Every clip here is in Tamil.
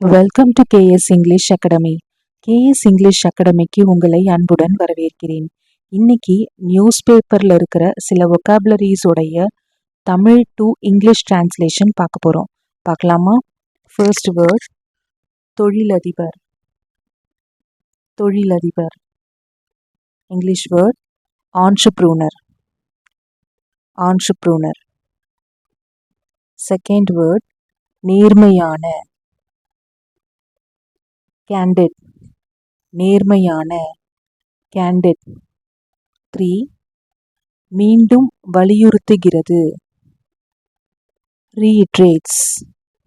Welcome to KS English academy. KS English அகாடமிக்கு உங்களை அன்புடன் வரவேற்கிறேன். இன்னைக்கு நியூஸ் பேப்பரில் இருக்கிற சில vocabularies உடைய தமிழ் டு இங்கிலீஷ் டிரான்ஸ்லேஷன் பார்க்க போகிறோம். பார்க்கலாமா? ஃபர்ஸ்ட் வேர்ட் தொழிலதிபர். தொழிலதிபர். English word entrepreneur. entrepreneur. Second word நேர்மையான. candid. நேர்மையான. candid. 3 மீண்டும் வலியுறுத்துகிறது. reiterates.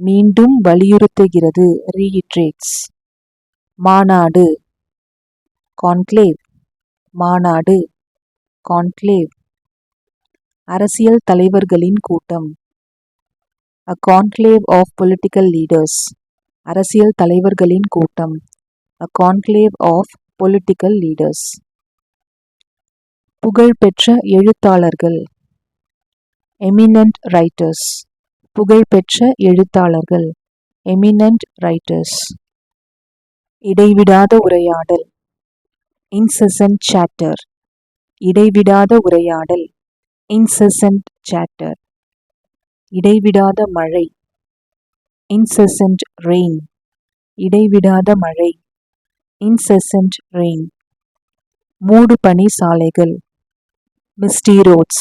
மீண்டும் வலியுறுத்துகிறது. reiterates. மாநாடு. conclave. மாநாடு. conclave. அரசியல் தலைவர்களின் கூட்டம். a conclave of political leaders. அரசியல் தலைவர்களின் கூட்டம். a conclave of political leaders. புகழ்பெற்ற எழுத்தாளர்கள். eminent writers. புகழ்பெற்ற எழுத்தாளர்கள். eminent writers. இடைவிடாத உரையாடல். incessant chatter. இடைவிடாத உரையாடல். incessant chatter. இடைவிடாத மழை. incessant rain. இடைவிடாத மழை. incessant rain. மூடு பனி சாலைகள். misty roads.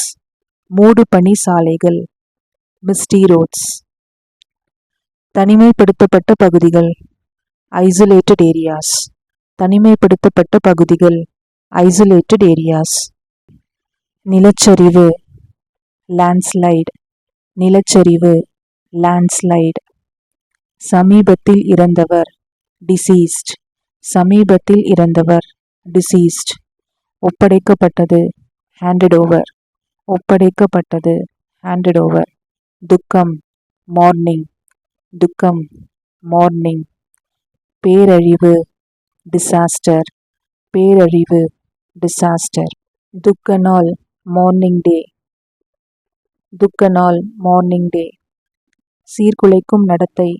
மூடு பனி சாலைகள். misty roads. தனிமைப்படுத்தப்பட்ட பகுதிகள். isolated areas. தனிமைப்படுத்தப்பட்ட பகுதிகள். isolated areas. நிலச்சரிவு. landslide. நிலச்சரிவு. landslide. சமீபத்தில் இறந்தவர். deceased. சமீபத்தில் இறந்தவர். deceased. ஒப்படைக்கப்பட்டது. handed over. ஒப்படைக்கப்பட்டது. handed over. துக்கம். mourning. துக்கம். mourning. பேரழிவு. disaster. பேரழிவு. disaster. துக்க நாள். mourning day. துக்க நாள். mourning day. சீர்குலைக்கும் நடத்தை.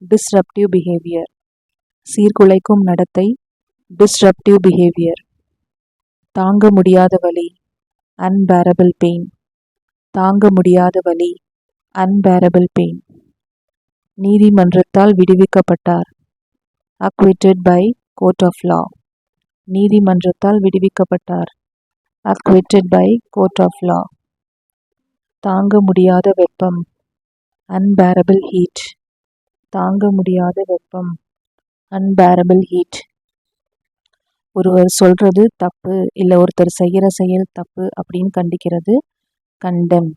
disruptive behavior. சீர்குலைக்கும் நடத்தை. disruptive behavior. தாங்க முடியாத வலி. unbearable pain. தாங்க முடியாத வலி. unbearable pain. நீதிமன்றத்தால் விடுவிக்கப்பட்டார். acquitted by court of law. நீதிமன்றத்தால் விடுவிக்கப்பட்டார். acquitted by court of law. தாங்க முடியாத வெப்பம். unbearable heat. தாங்க முடியாத வெப்பம். unbearable heat. ஒருவர் சொல்றது தப்பு இல்லை ஒருத்தர் செய்கிற செயல் தப்பு அப்படின்னு கண்டிக்கிறது condemn.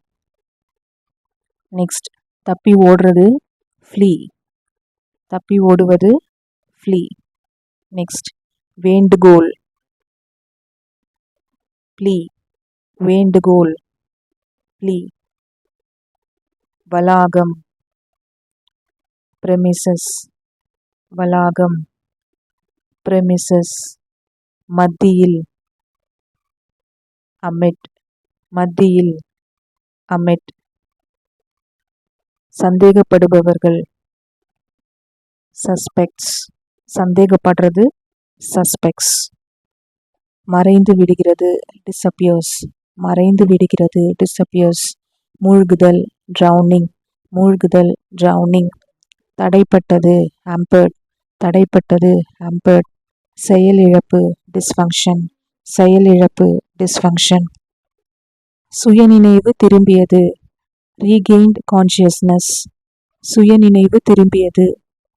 நெக்ஸ்ட் தப்பி ஓடுறது flee. தப்பி ஓடுவது flee. நெக்ஸ்ட் வேண்டுகோள். plea. வேண்டுகோள். plea. வளாகம். premises. வளாகம். premises. மத்தியில். amid. மத்தியில். amid. சந்தேகப்படுபவர்கள். suspects. சந்தேகப்படுறது suspects. மறைந்து விடுகிறது disappears. மறைந்து விடுகிறது disappears. மூழ்குதல் drowning. மூழ்குதல் drowning. தடைப்பட்டது hampered. தடைப்பட்டது hampered. செயலிழப்பு dysfunction. செயலிழப்பு dysfunction. சுயநினைவு திரும்பியது regained consciousness. சுயநினைவு திரும்பியது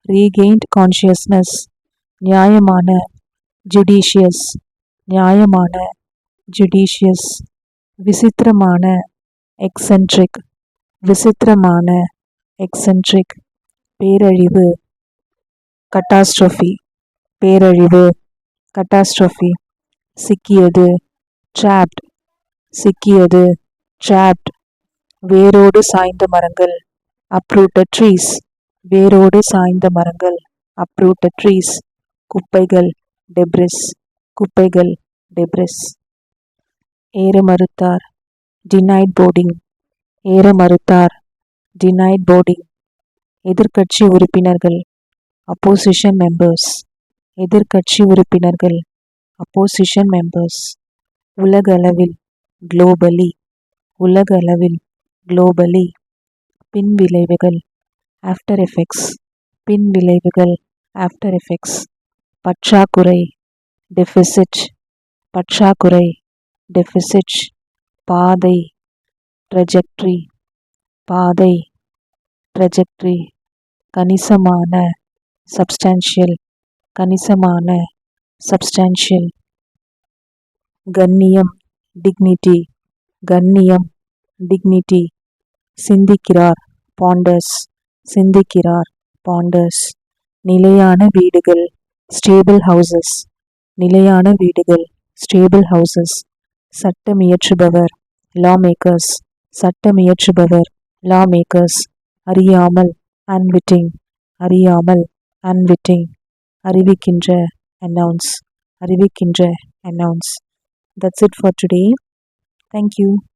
regained consciousness. நியாயமான judicious. நியாயமான judicious. விசித்திரமான eccentric. விசித்திரமான eccentric. பேரழிவு catastrophe. பேரழிவு catastrophe. சிக்கியது trapped. சிக்கியது trapped. வேரோடு சாய்ந்த மரங்கள் uprooted trees. வேரோடு சாய்ந்த மரங்கள் uprooted trees. குப்பைகள் debris. குப்பைகள் debris. ஏற மறுத்தார் denied boarding. ஏற மறுத்தார் denied boarding. எதிர்க்கட்சி உறுப்பினர்கள் opposition members, எதிர்க்கட்சி உறுப்பினர்கள், opposition members, உலகளவில், globally, உலகளவில், globally, பின்விளைவுகள், after effects, பின்விளைவுகள், after effects, பற்றாக்குறை, deficit, பற்றாக்குறை, deficit, பாதை, trajectory, பாதை, trajectory, கணிசமான, substantial, கணிசமான, substantial, கண்ணியம், dignity, கண்ணியம், dignity, சிந்திக்கிறார், ponders, சிந்திக்கிறார், ponders, நிலையான வீடுகள், stable houses, நிலையான வீடுகள், stable houses, சட்டமியற்றுபவர், lawmakers, சட்டமியற்றுபவர், lawmakers, அறியாமல், unwitting, அறியாமல், unwitting, அறிவிக்கின்ற, announce, அறிவிக்கின்ற, announce. That's it for today. Thank you.